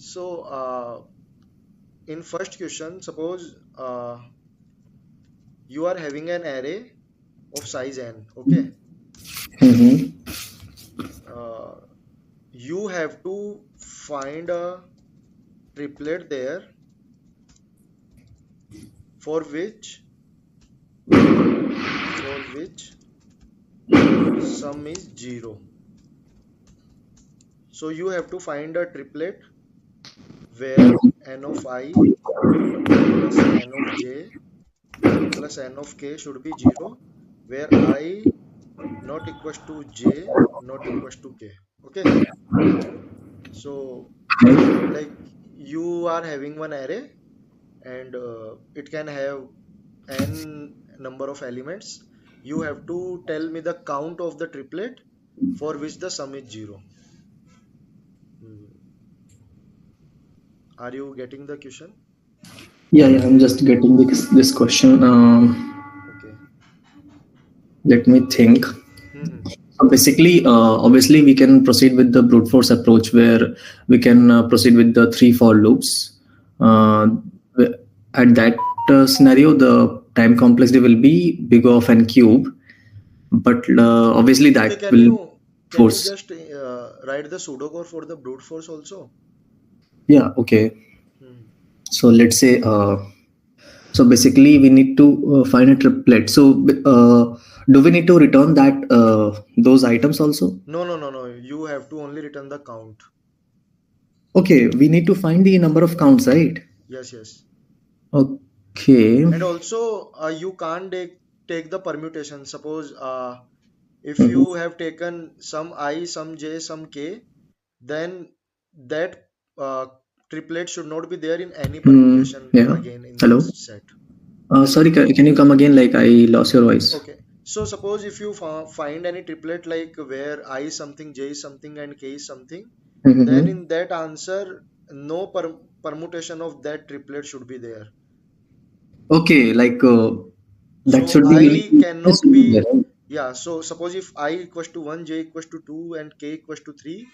So in first question, suppose you are having an array of size n. Okay. Mm-hmm. uh, you have to find a triplet there for which sum is 0. So you have to find a triplet where n of I plus n of j plus n of k should be 0, where I not equals to j not equals to k. Okay. So like you are having one array, and it can have n number of elements. You have to tell me the count of the triplet for which the sum is 0. Hmm. Are you getting the question? Yeah, I'm just getting this question. Okay. Let me think. Hmm. So basically, obviously, we can proceed with the brute force approach where we can proceed with the 3 for loops. Uh, Okay. at that scenario, the time complexity will be big of n cube, but obviously Okay, that will can you force. just write the pseudocode for the brute force also? Yeah, okay. Hmm. So let's say, so basically, we need to find a triplet. So, do we need to return that those items also? No, no, no, no. You have to only return the count. Okay, we need to find the number of counts, right? Yes, yes. Okay. And also, you can't take the permutation. Suppose if Mhm. you have taken some I, some j, some k, then that triplet should not be there in any permutation Yeah. again in that Hello. set. Sorry, Hello? can you come again? Like I lost your voice. Okay. So suppose if you find any triplet like where I is something, j is something, and k is something, then Mm-hmm. in that answer, no permutation of that triplet should be there. Okay, like that So should be I like this cannot should be there, be, right? yeah. So suppose if I equals to 1, j equals to 2, and k equals to 3,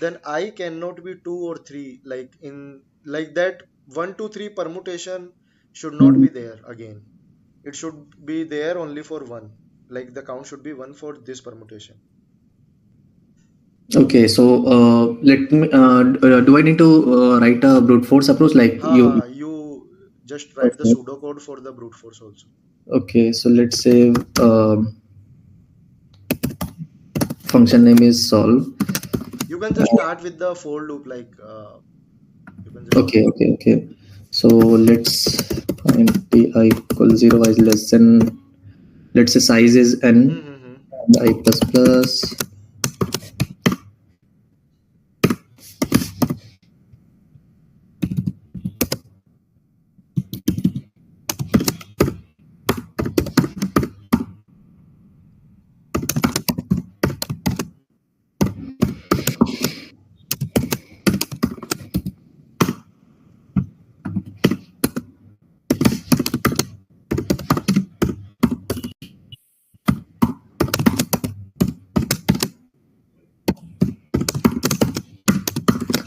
then I cannot be 2 or 3. Like in like that, 1, 2, 3 permutation should not Mhm. be there again. It should be there only for 1. Like the count should be 1 for this permutation. Okay, so let me. Do I need to write a brute force approach like Ha you? ha, you just write the Okay. pseudocode for the brute force also. Okay, so let's say function name is solve. You can just start with the for loop, like you can just start. Okay. So let's find the I equals 0 is less than, let's say size is n Hmm. and I plus plus.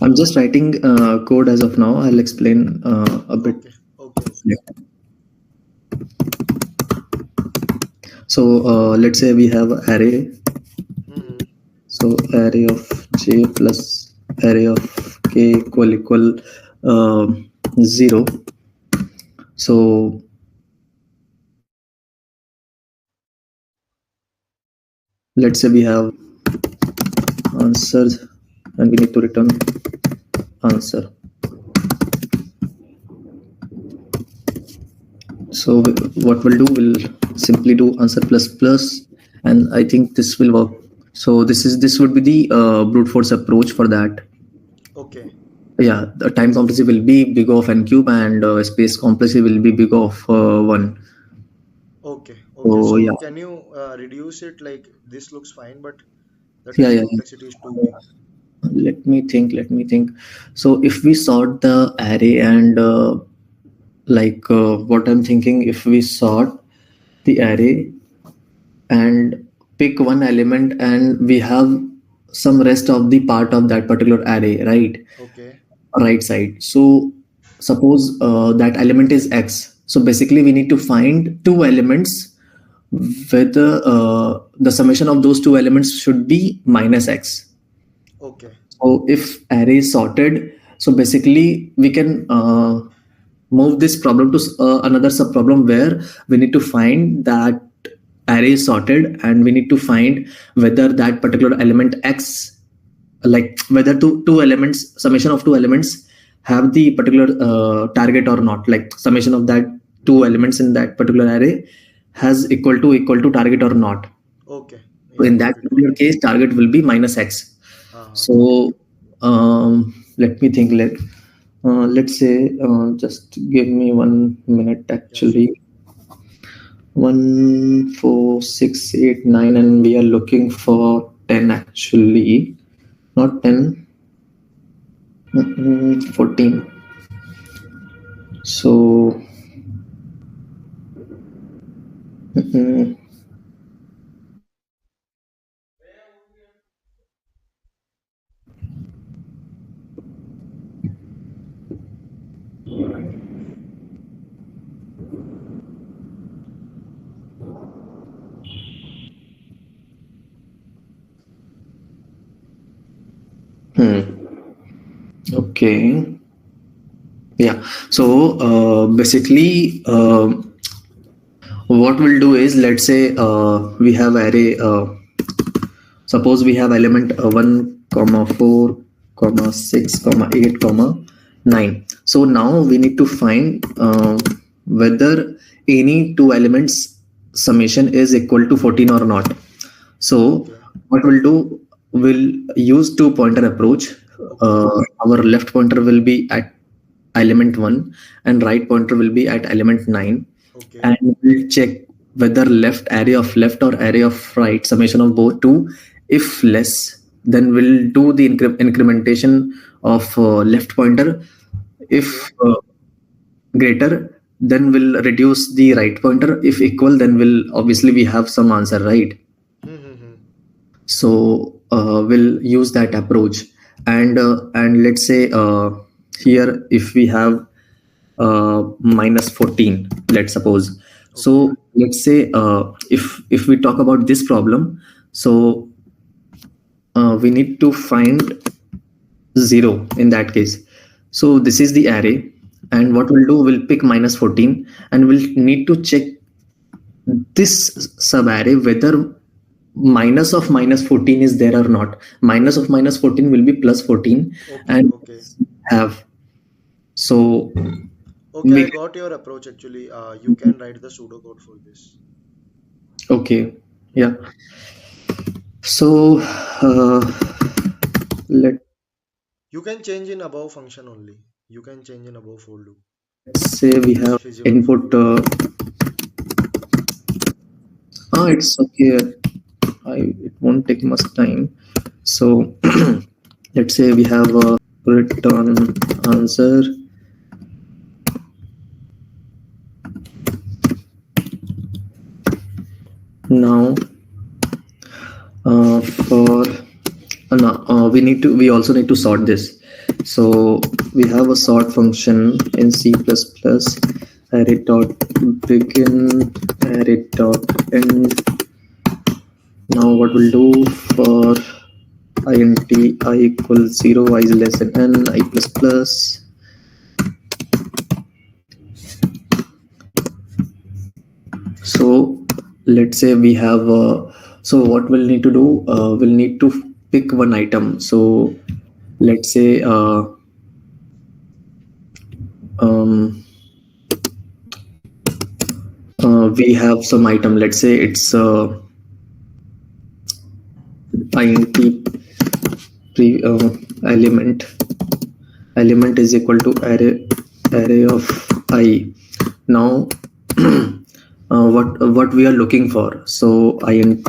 I'm just writing code as of now. I'll explain a bit. Okay, okay, okay. Yeah. So let's say we have array. Hmm. So array of j plus array of k equal uh, 0. So let's say we have answers and we need to return answer. So what we'll do, we'll simply do answer plus plus, and I think this will work. So this would be the brute force approach for that. Okay, Yeah, the time complexity will be big of n cube, and space complexity will be big of 1. okay, okay. So yeah, So can you reduce it? Like this looks fine, but the yeah, time yeah. complexity is too big. Let me think. So if we sort the array and what I'm thinking, if we sort the array and pick one element and we have some rest of the part of that particular array, right? Okay. right side. So suppose that element is x. So basically we need to find two elements whether the summation of those two elements should be minus x. Okay. So if array is sorted, so basically we can move this problem to another subproblem where we need to find that array is sorted and we need to find whether that particular element x, like whether two elements, summation of two elements have the particular target or not, like summation of that two elements in that particular array has equal to target or not. Okay. So Yeah, in that got it. Got particular it. case target will be minus x. Got it. So let me think. Let's say just give me 1 minute Yeah, sure. actually. 1 4 6 8 9, and we are looking for 10 actually, not 10. 14. So mm, okay, yeah. So basically what we'll do is, let's say we have array, suppose we have element 1 comma 4 comma 6 comma 8 comma 9. So now we need to find whether any two elements summation is equal to 14 or not. So Okay. what we'll do, we'll use two pointer approach. Okay. Our left pointer will be at element 1 and right pointer will be at element 9, Okay. and we'll check whether left array of left or array of right summation of both two. If less, then we'll do the incrementation of left pointer. Okay. If greater, then we'll reduce the right pointer. If equal, then we'll obviously we have some answer, right? Hmm. So we'll use that approach. And let's say here if we have minus 14, let's suppose. Okay. So let's say if we talk about this problem, so we need to find 0 in that case. So this is the array, and what we'll do, we'll pick minus 14 and we'll need to check this subarray whether minus of minus 14 is there or not. Minus of minus 14 will be plus 14, Okay. and Okay. have, so Okay. we I got your approach actually. You can write the pseudocode for this. okay, Yeah. yeah. So let's You can change in above function only. You can change in above for loop say we if it's have feasible for input you. it's okay. It won't take much time. So let's say we have a return answer. Now for no, we also need to sort this. So we have a sort function in C++, array dot begin, array dot end. Now what we'll do for int I equals 0, I is less than n, I plus plus. So let's say we have so what we'll need to do, we'll need to pick one item. So let's say um, we have some item, let's say it's int pre, element is equal to array of I. Now what we are looking for, so int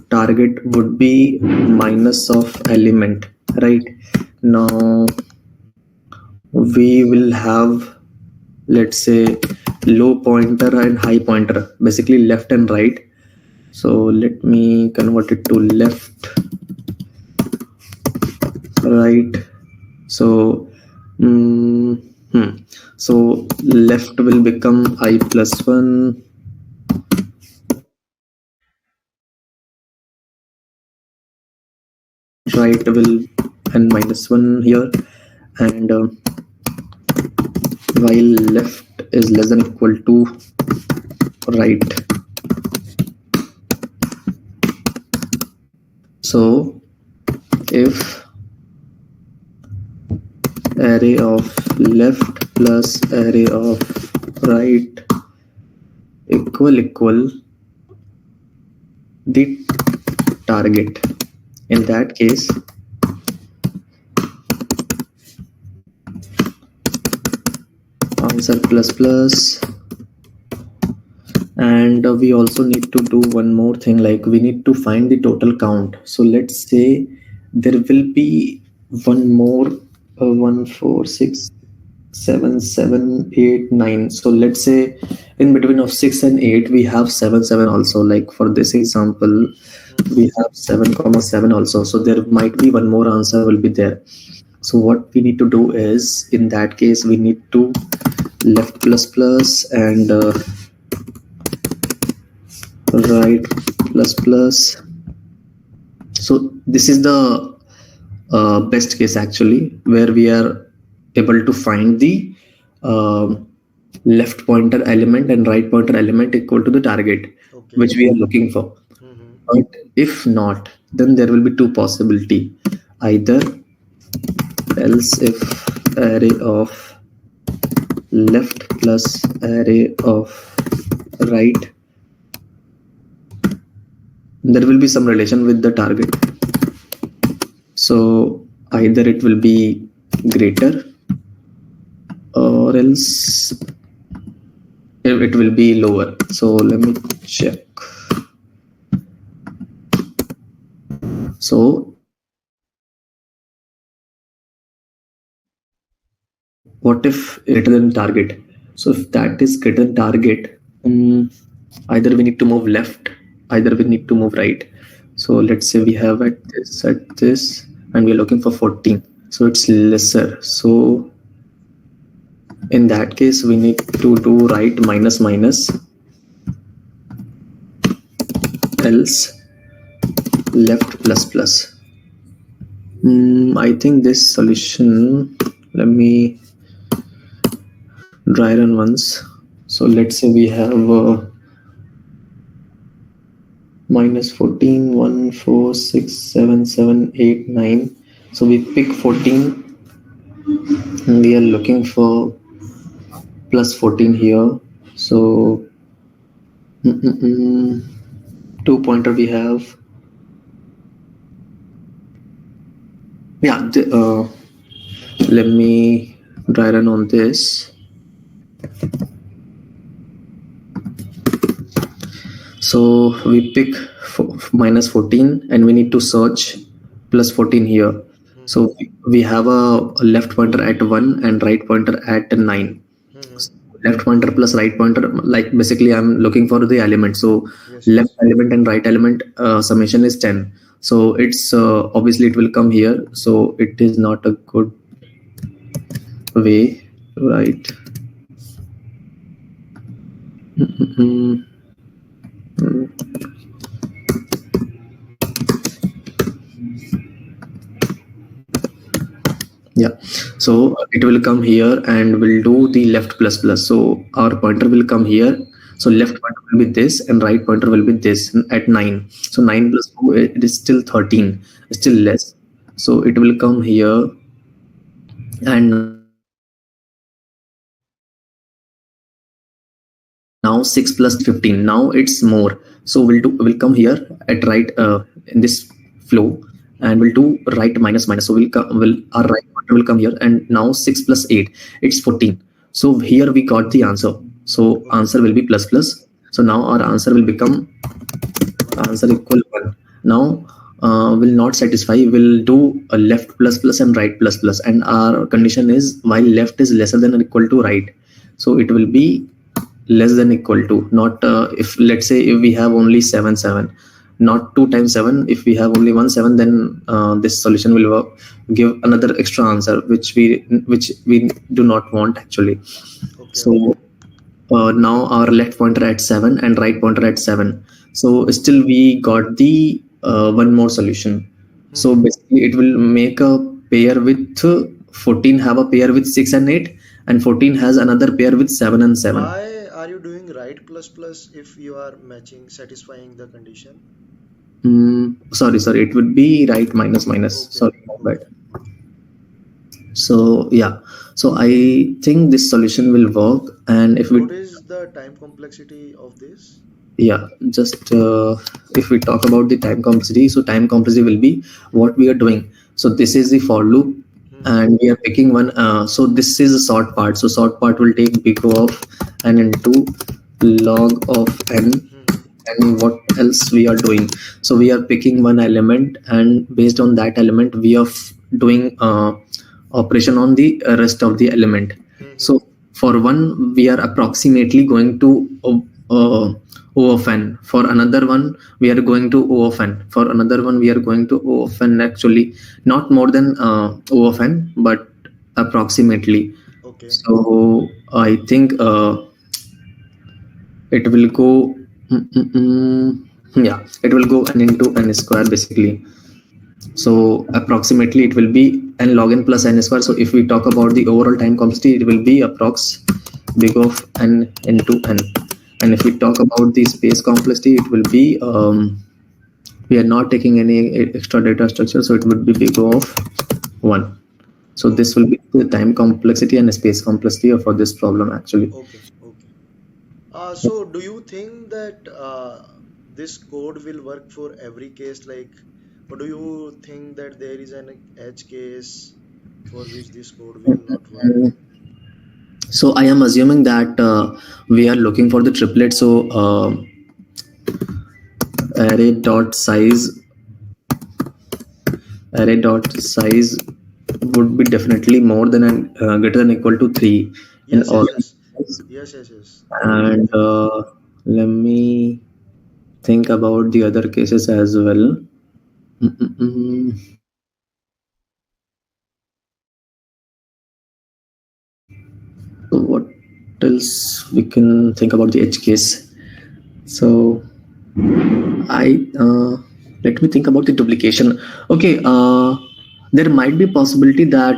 target would be minus of element, right? Now we will have, let's say, low pointer and high pointer, basically left and right. So let me convert it to left, right, So, mm, hmm. So left will become I plus 1, right will n minus 1 here, and while left is less than equal to right. So if array of left plus array of right equal the target, in that case answer plus plus. And we also need to do one more thing, like we need to find the total count. So let's say there will be one more 1 4 6 7 7 8 9. So let's say in between of 6 and 8 we have 7 7 also, like for this example we have 7 comma 7 also, so there might be one more answer will be there. So what we need to do is, in that case we need to left plus plus and right plus plus. So this is the best case actually, where we are able to find the left pointer element and right pointer element equal to the target Okay. which we are looking for. Mm-hmm. But if not, then there will be two possibility. Either else, if array of left plus array of right, there will be some relation with the target. So either it will be greater, or else it will be lower. So let me check. So what if greater than target? So if that is greater than target, either we need to move left, either we need to move right. So let's say we have at this, and we're looking for 14. So it's lesser. So in that case, we need to do right minus minus, else left plus plus. I think this solution, let me dry run once. So let's say we have minus 14, 1, 4, 6, 7, 7, 8, 9. So we pick 14 and we are looking for plus 14 here. So 2 pointer we have. Yeah, let me dry run on this. So we pick minus 14 and we need to search plus 14 here. Mm-hmm. So we have a left pointer at 1 and right pointer at 9. Mm-hmm. Left pointer plus right pointer, like basically I'm looking for the element. So Yes, left yes. element and right element summation is 10. So it's obviously it will come here. So it is not a good way, right? Yeah, so it will come here and we'll do the left plus plus. So our pointer will come here. So left pointer will be this and right pointer will be this at 9. So 9 plus 2, it is still 13, still less. So it will come here, and now 6 plus 15. Now it's more. So we'll come here at right in this flow, and we'll do right minus minus. So our right pointer will come here, and now 6 plus 8, it's 14. So here we got the answer. So answer will be plus plus. So now our answer will become answer equal 1. Now will not satisfy. We'll do a left plus plus and right plus plus, and our condition is while left is lesser than or equal to right. So it will be less than equal to, not if let's say if we have only 7 7, not 2 times 7. If we have only one 7, then this solution will work, give another extra answer which we do not want actually. Okay, okay. So now our left pointer at 7 and right pointer at 7, so still we got the one more solution. So Hmm. basically it will make a pair with 14 have a pair with 6 and 8, and 14 has another pair with 7 and 7. Why are you doing right plus plus if you are matching, satisfying the condition? Sorry, it would be right minus minus, Okay, sorry, my bad. okay, okay. So yeah, so I think this solution will work. And if And what we, is the time complexity of this? yeah, just if we talk about the time complexity, so time complexity will be what we are doing. So this is the for loop, Hmm. and we are picking one. So this is a sort part. So sort part will take big O of n into log of n. Hmm. And what else we are doing? So we are picking one element, and based on that element, we are doing operation on the rest of the element. Hmm. So for one, we are approximately going to O of n. For another one, we are going to O of n. For another one, we are going to O of n. Actually, not more than O of n, but approximately. Okay. So I think it will go. Yeah, it will go n into n square basically. So approximately it will be n log n plus n square. So if we talk about the overall time complexity, it will be approx big of n into n. And if we talk about the space complexity, it will be we are not taking any extra data structure, so it would be big O of 1. So this will Okay. be the time complexity and space complexity for this problem actually. Okay. Okay. So do you think that this code will work for every case, like, or do you think that there is an edge case for which this code will not work? So I am assuming that we are looking for the triplet. So array dot size array dot size would be definitely more than and greater than equal to 3 in Yes, all yes, yes, cases. yes, yes, yes. I And think. let me think about the other cases as well. Mm-mm-mm. So what else we can think about the edge case? So I let me think about the duplication. Okay, there might be possibility that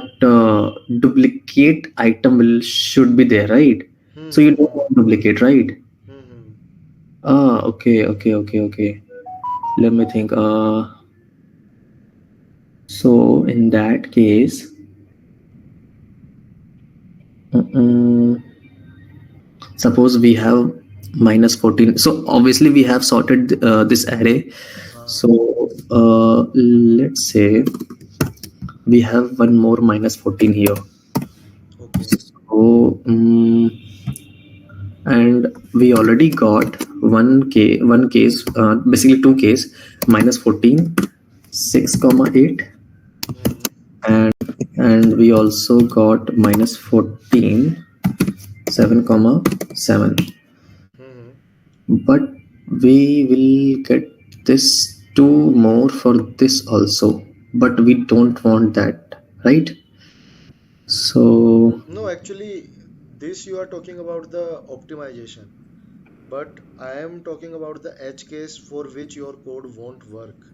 duplicate item will should be there, right? Hmm, So you hmm, don't hmm, want duplicate, right? hmm, hmm. Okay. Let me think. So in that case, mm, suppose we have minus 14. So obviously we have sorted this array. Uh, So let's say we have one more minus 14 here. okay. So and we already got one case, basically two case, minus 14, 6 comma 8, Hmm, and we also got minus 14, 7 comma 7. hmm. But we will get this two more for this also, but we don't want that, right? So No, actually, this you are talking about the optimization, but I am talking about the edge case for which your code won't work.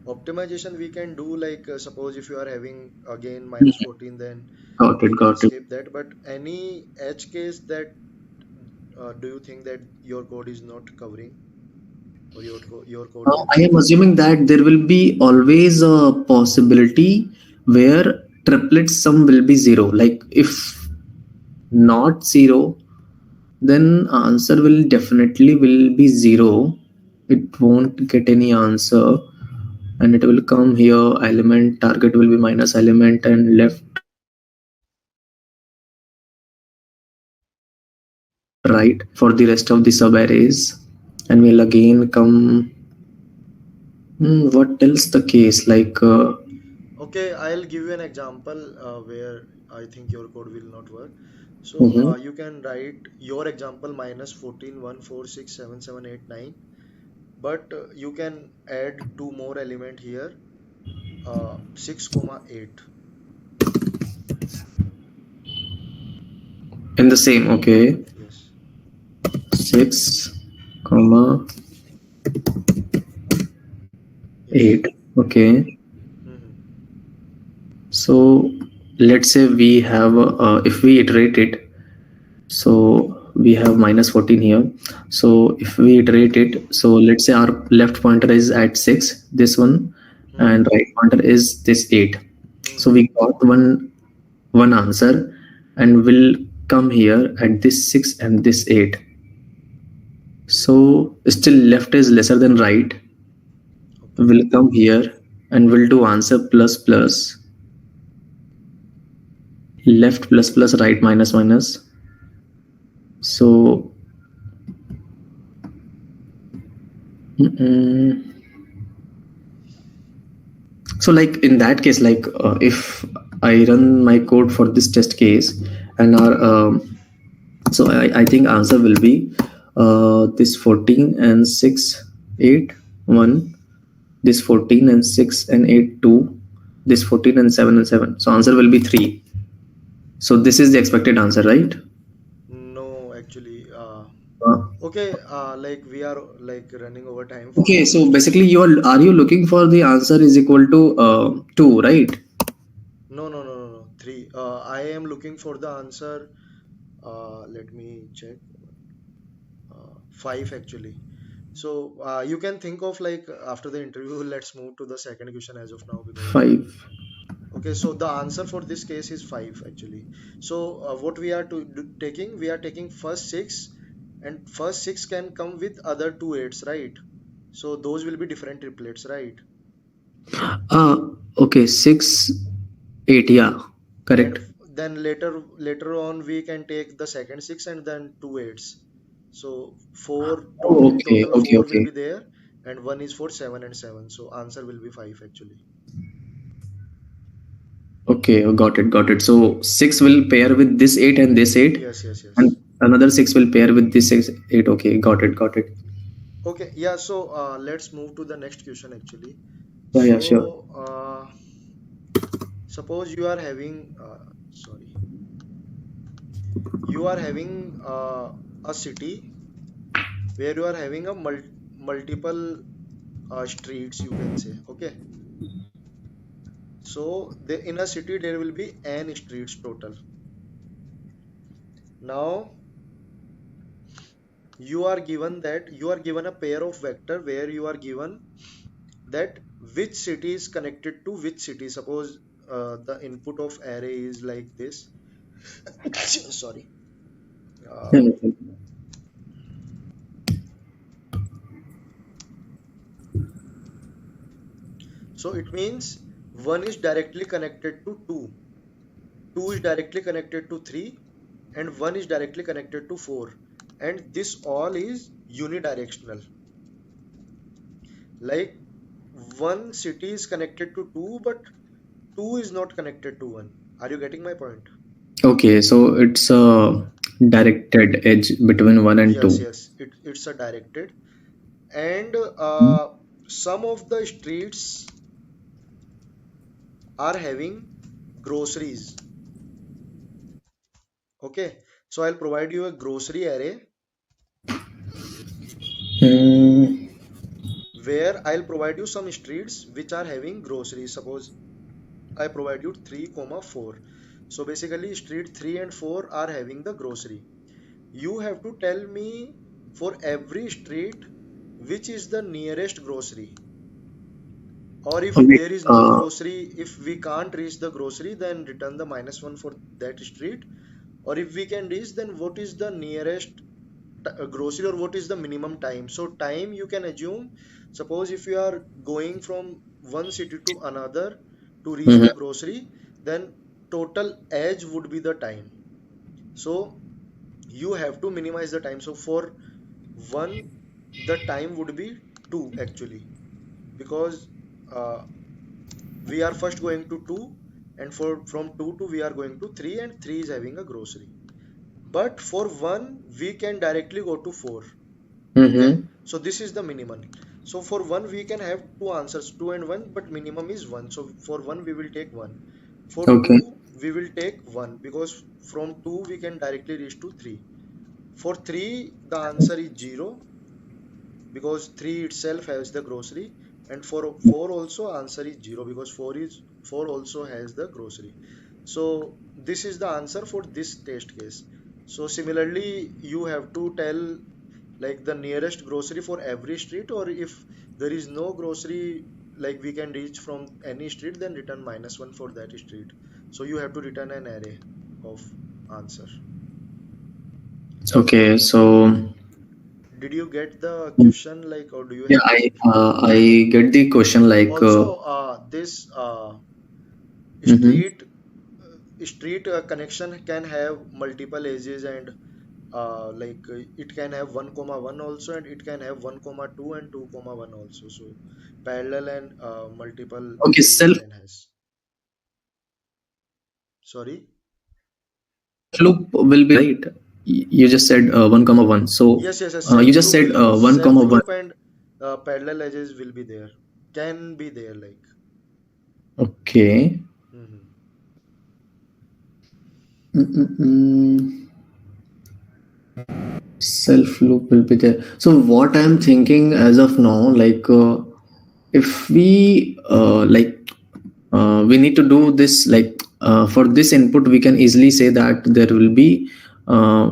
Optimization we can do, like, suppose if you are having again minus 14, then got it, we can got it. skip that. But any edge case that do you think that your code is not covering, or your code will I not am work? assuming that there will be always a possibility where triplet sum will be zero. Like if not zero, then answer will definitely will be zero. It won't get any answer, and it will come here. Element target will be minus element, and left right for the rest of the sub arrays, and will again come. What else the case like? Okay, I'll give you an example where I think your code will not work. So Mhm. you can write your example minus 14, 1, 4, 6, 7, 7, 8, 9. but you can add two more element here, 6 comma 8. In the same, okay. Yes. 6 comma Yes. 8, okay. Hmm. So let's say we have if we iterate it, so we have minus 14 here. So if we iterate it, so let's say our left pointer is at 6, this one, Hmm. and right pointer is this 8. So Hmm. we got one answer, and will come here at this 6 and this 8. So still left is lesser than right. Okay. Will come here and will do answer plus plus, left plus plus, right minus minus. So so like in that case, like if I run my code for this test case, and our so I think answer will be this 14 and 6 8 1, this 14 and 6 and 8 2, this 14 and 7 and 7, so answer will be 3. So this is the expected answer, right? No, actually, uh, okay, like we are like running over time for okay, this so question. basically are you looking for the answer is equal to 2, right? No, no, no, no, no. Three. I am looking for the answer. Let me check. Five actually. So you can think of like after the interview, let's move to the second question as of now because 5. okay. So the answer for this case is five actually. So what we are taking? We are taking first six, and first six can come with other two eights, right? So those will be different triplets, right? uh okay, 6 8, yeah, And correct. then later on we can take the second six and then two eights. So four Oh, in okay, total okay, four will okay. be there, and one is for seven and seven. So answer will be five actually. Okay, got it, got it. So 6 will pair with this 8 and this 8, Yes, yes, yes. and another 6 will pair with this 6 8. Okay, got it, got it. Okay, yeah. So let's move to the next question actually. Yeah, yeah, sure. So suppose you are having sorry, you are having a city where you are having a multiple streets, you can say. Okay. So in a city there will be n streets total. Now you are given a pair of vector where you are given that which city is connected to which city. Suppose the input of array is like this. Sorry. Yeah, Uh, no problem. so it means one is directly connected to two is directly connected to three, and one is directly connected to four. And this all is unidirectional. Like one city is connected to two, but two is not connected to one. Are you getting my point? Okay, so it's a directed edge between 1 and Yes, 2. yes. It's a directed. And some of the streets are having groceries. Okay. So I'll provide you a grocery array Hmm. where I'll provide you some streets which are having groceries. Suppose I provide you 3 comma 4. So basically street 3 and 4 are having the grocery. You have to tell me for every street which is the nearest grocery. Or if Oh, wait, there is no grocery, if we can't reach the grocery, then return the minus one for that street. Or if we can reach, then what is the nearest grocery or what is the minimum time? So time you can assume, suppose if you are going from one city to another to reach mhm. the grocery, then total edge would be the time. So you have to minimize the time. So for one, the time would be two actually, because uh, we are first going to two, and for from two to we are going to three, and three is having a grocery. But for one, we can directly go to four. Okay, Mhm. so this is the minimum. So for 1 we can have two answers, 2 and 1, but minimum is 1. So for 1 we will take 1. For Okay. 2 we will take 1, because from 2 we can directly reach to 3. For 3 the answer is 0, because 3 itself has the grocery, and for 4 also answer is 0, because 4 also has the grocery. So this is the answer for this test case. So similarly you have to tell like the nearest grocery for every street, or if there is no grocery like we can reach from any street, then return -1 for that street. So you have to return an array of answer. Okay. So Did you get the question, like, or do you yeah, have any I get the question like. also this Mhm. street connection can have multiple edges, and it can have 1 comma 1 also, and it can have 1 comma 2 and 2 comma 1 also. So parallel and multiple Okay, edges it self can has. Sorry. loop will be right. You just said 1 comma 1. So Yes, yes, yes. you just said 1 comma 1. Self loop and parallel edges will be there. Can be there, like. Okay. Hmm. Mm-mm-mm. Self loop will be there. So what I'm thinking as of now, like if we need to do this, like for this input we can easily say that there will be uh,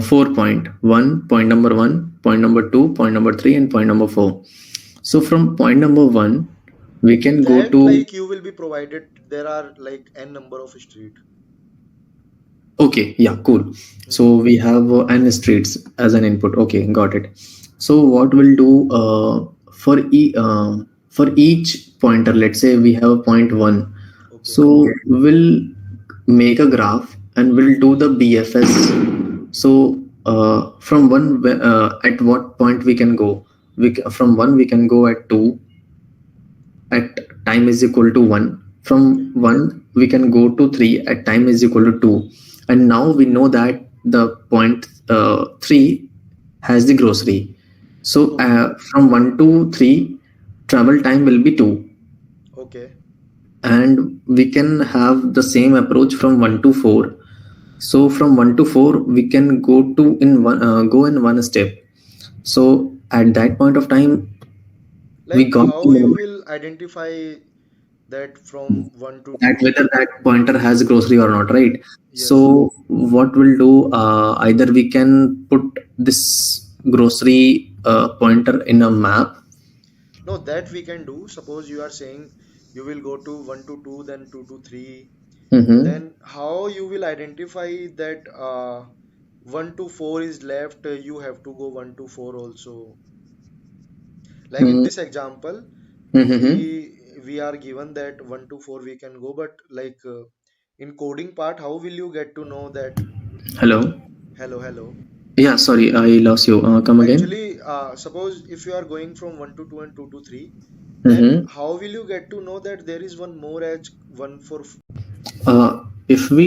4 point 1, point number 1, point number 2, point number 3, and point number 4. So from point number 1 we can go That to. like you will be provided. There are like n number of street. Okay, yeah, cool. So Hmm. we have n streets as an input. Okay, got it. So what we'll do for each pointer, let's say we have a point one. Okay. So we'll make a graph and we'll do the BFS. So from one, at what point we can go? From one we can go at two at time is equal to 1. From Okay. 1 we can go to 3 at time is equal to 2. And now we know that the point 3 has the grocery. So Okay. from 1 to 3 travel time will be 2. Okay. And we can have the same approach from 1 to 4. So from 1 to 4 we can go in one step. So at that point of time we Like got to how know you will identify that from 1 to that 2? whether that pointer has grocery or not, right? Yes. So what we'll do, either we can put this grocery pointer in a map. No, that we can do. Suppose you are saying you will go to 1 to 2, then 2 to 3. Mm-hmm. Then how you will identify that 1 to 4 is left, you have to go 1 to 4 also. Like in this example, Mm-hmm. we are given that 1 to 4 we can go, but like in coding part, how will you get to know that? Hello. Hello, hello. Yeah, sorry, I lost you. Come again. Actually, suppose if you are going from 1 to 2 and 2 to 3, then Mm-hmm. how will you get to know that there is one more edge, one for If we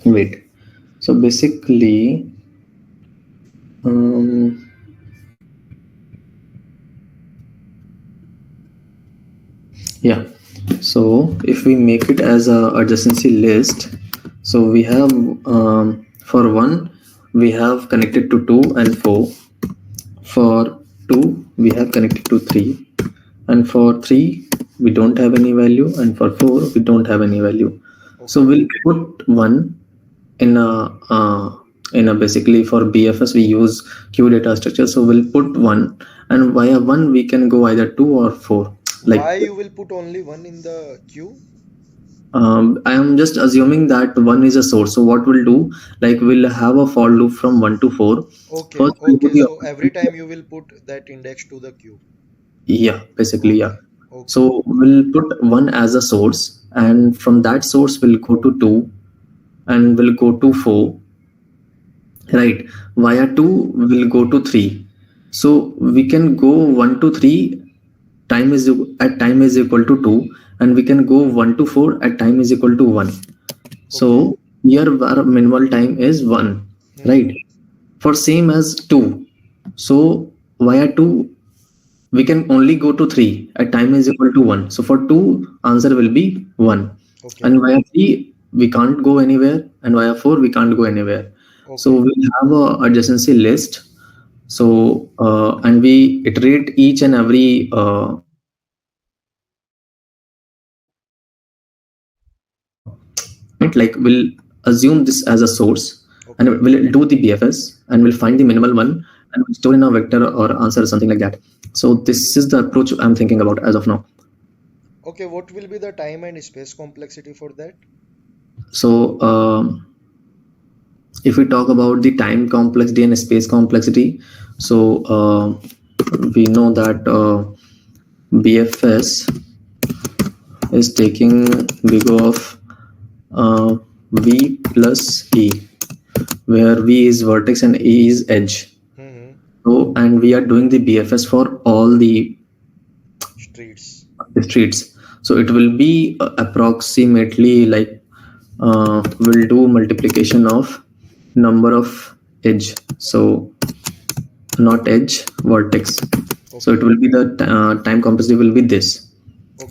wait, so basically, um, yeah. So if we make it as a adjacency list, so we have for one we have connected to 2 and 4. For 2 we have connected to 3, and for 3 we don't have any value, and for 4 we don't have any value. So Okay. we'll put 1 in a basically for BFS we use queue data structure. So we'll put 1, and via 1 we can go either 2 or 4. Like Why you will put only one in the queue? I am just assuming that 1 is a source. So what we'll do, like we'll have a for loop from 1 to 4. Okay, First we'll put okay. the So every time you will put that index to the queue. yeah, basically yeah. Okay, okay, So we'll put 1 as a source, and from that source we'll go to 2, and we'll go to 4, right? Via 2 okay, we'll go to 3. So we can go 1 to 3 at time is equal to 2, and we can go 1 to 4 at time is equal to 1. okay. So here our minimal time is 1, right? Hmm. For same as 2. So via 2 we can only go to 3 at time is equal to 1. So for 2 answer will be 1, Okay. and via 3 we can't go anywhere, and via 4 we can't go anywhere. So Okay. we have a adjacency list. So and we iterate each and every point, like we'll assume this as a source, and Okay. we'll do the BFS, and we'll find the minimal one, and we'll store in a vector or answer or something like that. So this is the approach I'm thinking about as of now. Okay. What will be the time and space complexity for that? So if we talk about the time complexity and space complexity, so we know that BFS is taking big of uh, V plus E, where V is vertex and E is edge. Mm-hmm. So, and we are doing the BFS for all the Streets. streets. So it will be approximately like we'll do multiplication of number of edge. So not edge, vertex. So it Okay. will be the time complexity will be this.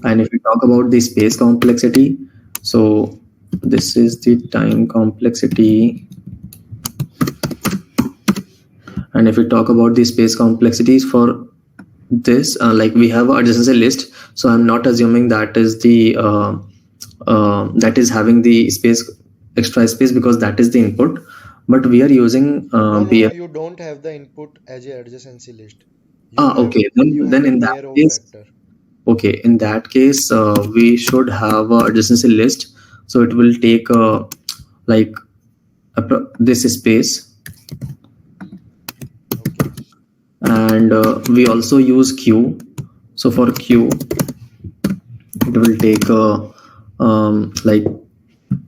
And Okay. if we talk about the space complexity, so this is the time complexity. And if we talk about the space complexities for this, like we have a adjacency list, so I'm not assuming that is the that is having the space, extra space, because that is the input, but we are using No, no, no. BF. You don't have the input as a adjacency list. You have Okay, you then have a in that pair of case, vector. okay, in that case, we should have a adjacency list. So it will take like this space, Okay. and we also use Q. So for Q, it will take like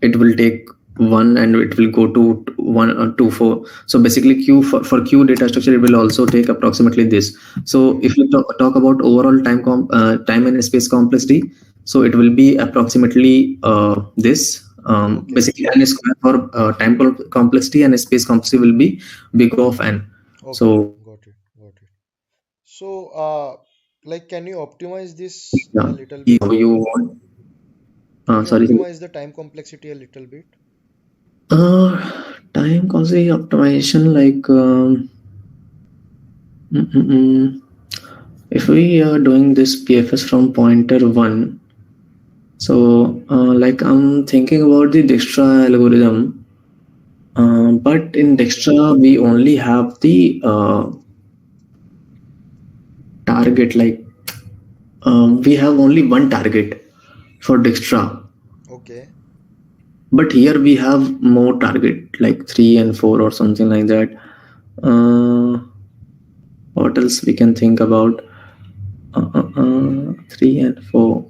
it will take one, and it will go to one or two four. So basically, Q for Q data structure, it will also take approximately this. So Mm-hmm. if we talk about overall time and space complexity, so it will be approximately this. Okay. Basically, n square for time complexity, and space complexity will be big of n. Okay. So Got it. Got it. So, like, can you optimize this a yeah, little bit? you want Can you sorry. optimize the time complexity a little bit? Uh, time complexity optimization, like mm, mm, mm. if we are doing this PFS from pointer one, so like I'm thinking about the Dijkstra algorithm, but in Okay. Dijkstra we only have the target, like we have only one target for Dijkstra, Okay. but here we have more target, like 3 and 4 or something like that. What else we can think about? 3 and 4.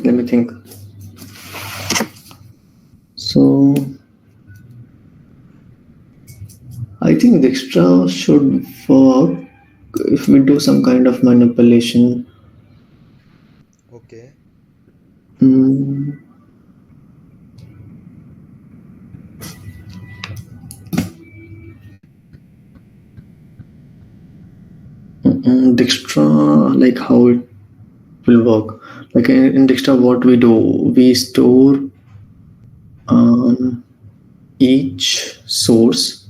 Let me think. So I think the extra should work if we do some kind of manipulation. Okay. Mm, Dijkstra, like how it will work. Like in Dijkstra, what we do, we store um, each source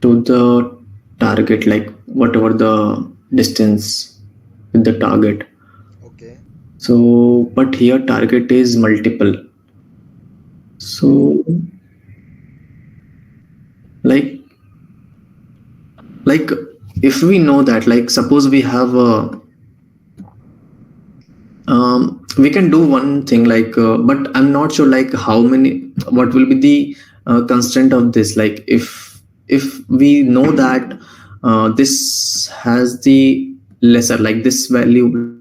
to the target, like whatever the distance with the target. Okay. So, but here target is multiple. Oh, So, like like if we know that, like suppose we have a we can do one thing, like but I'm not sure like how many, what will be the constraint of this, like if we know that this has the lesser, like this value,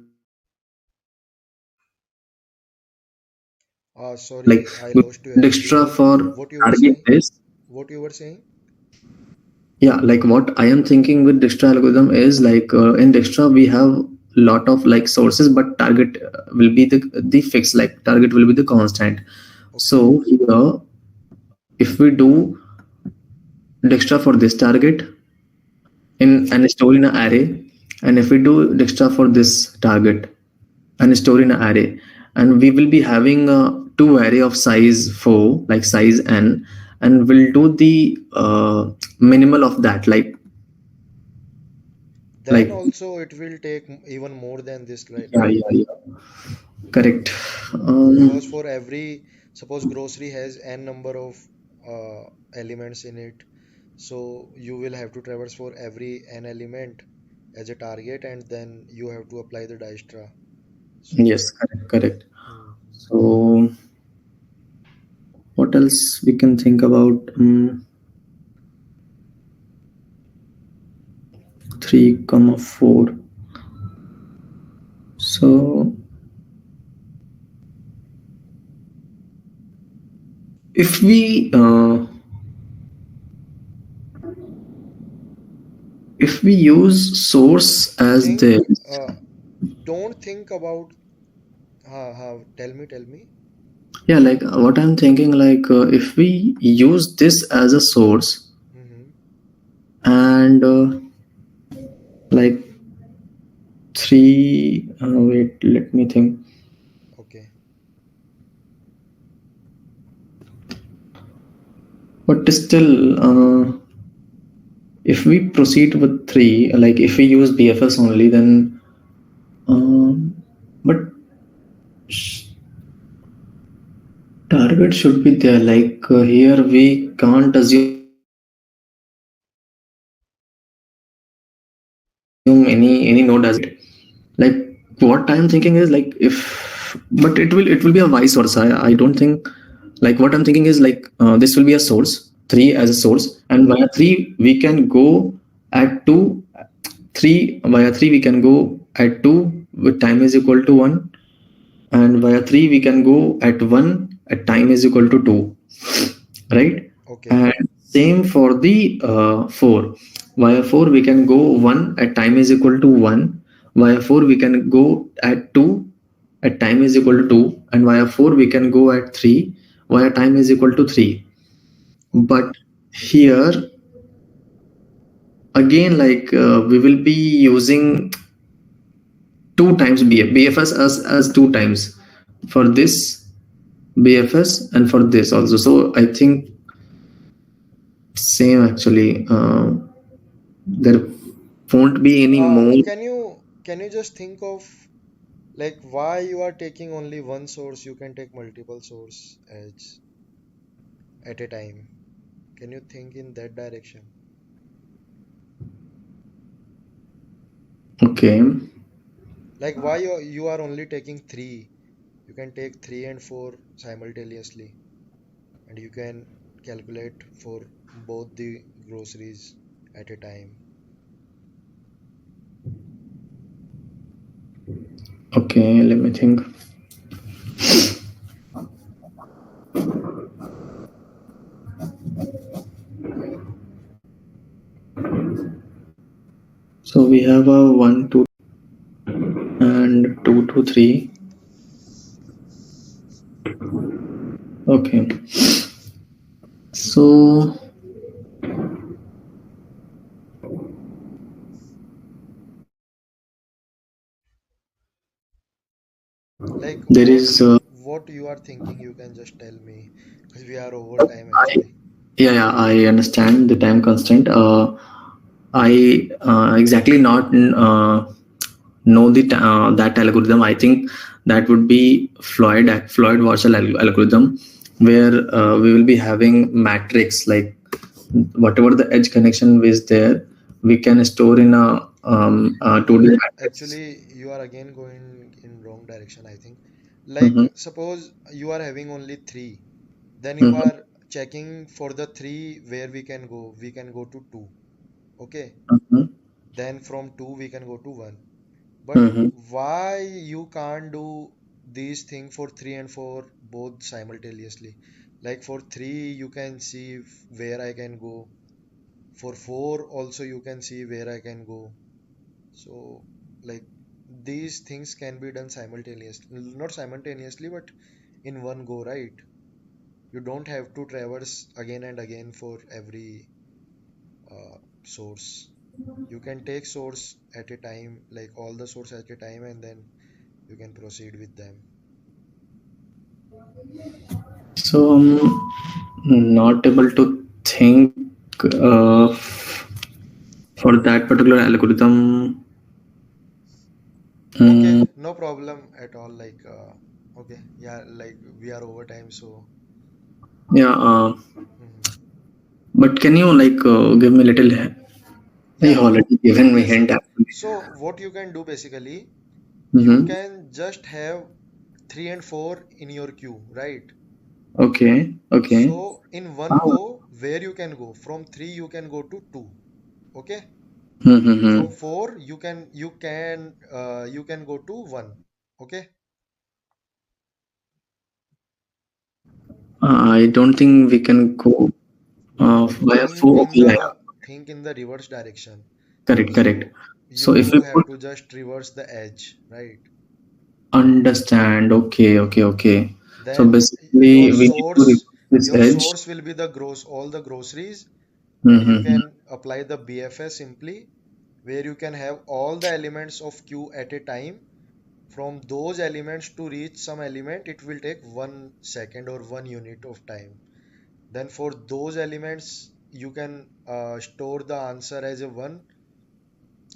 like we sorry, I lost you a little extra bit. for What you were target saying? this. What you were saying? Yeah, like what I am thinking with Dijkstra algorithm is like in Dijkstra we have lot of like sources, but target will be the fixed, like target will be the constant. Okay. So here, if we do Dijkstra for this target in and store in an array, and if we do Dijkstra for this target and store in an array, and we will be having two array of size 4, like size n, and we'll do the minimal of that, Then like also it will take even more than this, yeah, right? yeah, yeah, correct. Because for every, suppose grocery has n number of elements in it, so you will have to traverse for every n element as a target, and then you have to apply the Dijkstra. So, Yes, correct, correct. hmm, So what else we can think about? 3 comma 4. So if we use source as think, this, don't think about, tell me. yeah, like what I'm thinking, like if we use this as a source, Hmm. and like three, wait, let me think. Okay. But still, if we proceed with three, like if we use BFS only, then but target should be there. Like here, we can't assume any node as like what I'm thinking is like if, but it will be a vice versa. I don't think, like what I'm thinking is like this will be a source, three as a source, and via three we can go at two, three via three we can go at two with time is equal to one, and via 3 we can go at 1 at time is equal to 2, right? Okay. And same for the 4, via 4 we can go 1 at time is equal to 1, via 4 we can go at 2 at time is equal to 2, and via 4 we can go at 3 via time is equal to 3. Okay. But here again, like we will be using two times BFS as two times for this BFS and for this also. So I think same actually. There won't be any more. Can you just think of, like, why you are taking only one source? You can take multiple source as at a time. Can you think in that direction? Okay, Like, why you are only taking three? You can take three and four simultaneously, and you can calculate for both the groceries at a time. okay. Let me think. So we have a 1 2 and 2 to 3. Okay. So Like, there is. what you are thinking, you can just tell me, because we are over time I, actually. yeah, yeah. I understand the time constraint. I exactly not know that algorithm. I think that would be Floyd Warshall algorithm, where we will be having matrix, like whatever the edge connection is there, we can store in a 2D matrix. Actually, you are again going in wrong direction, I think. Like, Mm-hmm. suppose you are having only three, then you Mm-hmm. are checking for the three where we can go. We can go to two. Okay. Mm-hmm. Then from two we can go to one. But Mm-hmm. why you can't do these things for three and four both simultaneously? Like for three, you can see where I can go. For four, also you can see where I can go. So, like, these things can be done simultaneously, not simultaneously, but in one go, right? You don't have to traverse again and again for every. source. You can take source at a time, like all the source at a time, and then you can proceed with them. So I'm not able to think uh, for that particular algorithm. Okay, Mm, no problem at all. Okay, yeah, like we are over time, so yeah, mhm. but can you like give me a little? You Yeah, already given me yes, hint yes. actually. So what you can do basically, you Mm-hmm. can just have 3 and 4 in your queue, right? Okay, okay. So in one Ah. go, where you can go from 3, you can go to 2. Okay, from Mm-hmm. 4 you can go to 1. Okay. I don't think we can go No, via four. Okay, yeah, yeah. think in the reverse direction. Correct, correct. So So if we you put have to just reverse the edge, right? understand, okay, okay, okay. So Then basically, we need to replace this your edge. source will be the all the groceries. Then you Mm-hmm. can apply the BFS simply, where you can have all the elements of queue at a time. From those elements to reach some element, it will take 1 second or 1 unit of time. Then for those elements, you can store the answer as a 1,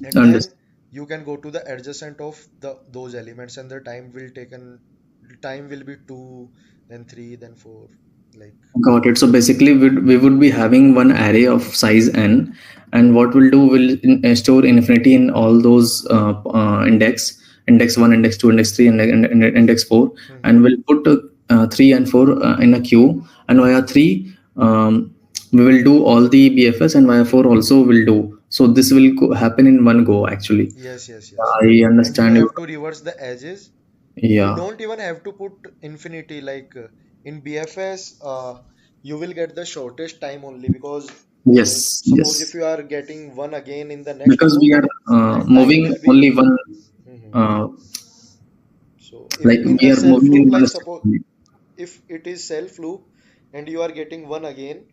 and then Understand. you can go to the adjacent of those elements, and the time will be 2, then 3, then 4, like. Got it. So basically, we would be having one array of size n, and what we'll do will store infinity in all those index one, index two, index three, and index four, and Mhm. we'll put three and four in a queue, and via three we will do all the BFS, and via four also will do. So this will happen in one go. Actually, Yes, yes, yes. I And you understand you. have to reverse the edges. You Yeah. don't even have to put infinity. In BFS, you will get the shortest time only, because Yes. suppose if Yes. you are getting one again in the next Because we go, are then time moving will be. only one. Mhm. Uh, So if like in we the are self moving loop, in one like step suppose only. if it is self loop and you are getting one again,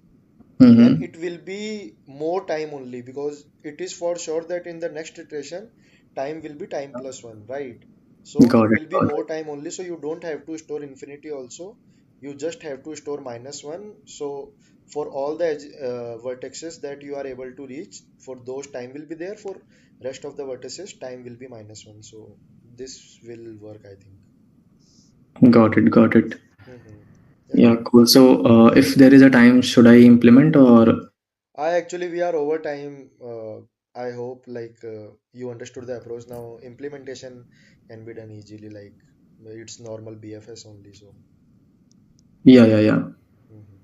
then Mm-hmm. it will be more time only, because it is for sure that in the next iteration time will be time plus 1, right? So Got it it. will be Got more it. time only, so you don't have to store infinity also. You just have to store -1. So for all the vertices that you are able to reach, for those time will be there. For rest of the vertices, time will be -1. So this will work, I think. Got it. Got it. Yeah. Yeah. Cool. So if there is a time, should I implement or? I actually we are over time. I hope you understood the approach. Now implementation can be done easily. Like it's normal BFS only. So Yeah. Yeah. Yeah. mhm.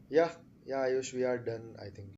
Yeah, yeah, Ayush, we are done, I think.